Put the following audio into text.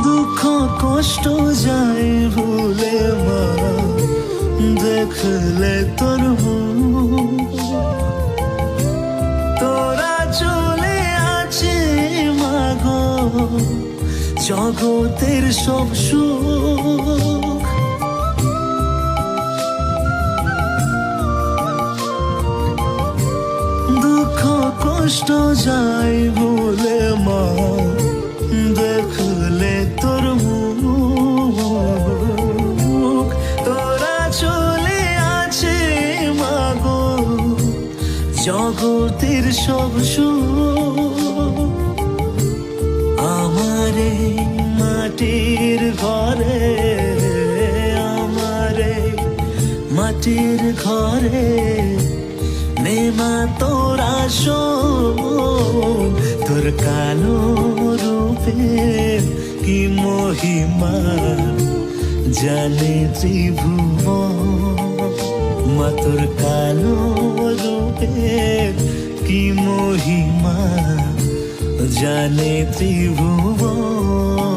দুঃখ কষ্ট যায় ভুলে মা, দেখলে তোর মুখ। তোরা চলে আছে মাগো জগতের সব সুখ। দুঃখ কষ্ট যায় ভুলে মা, দেখলে তোর মুখ। তোরা চলে আছে মাগো জগতের সব সুখ। আমারে মাটির ঘরে, আমারে মাটির ঘরে নেমা তোরা শোন। তোর কালো রূপে কি মহিমা জানে ত্রিভুবন। মা তোর কালো রূপে কি মহিমা জানে ত্রিভুবন।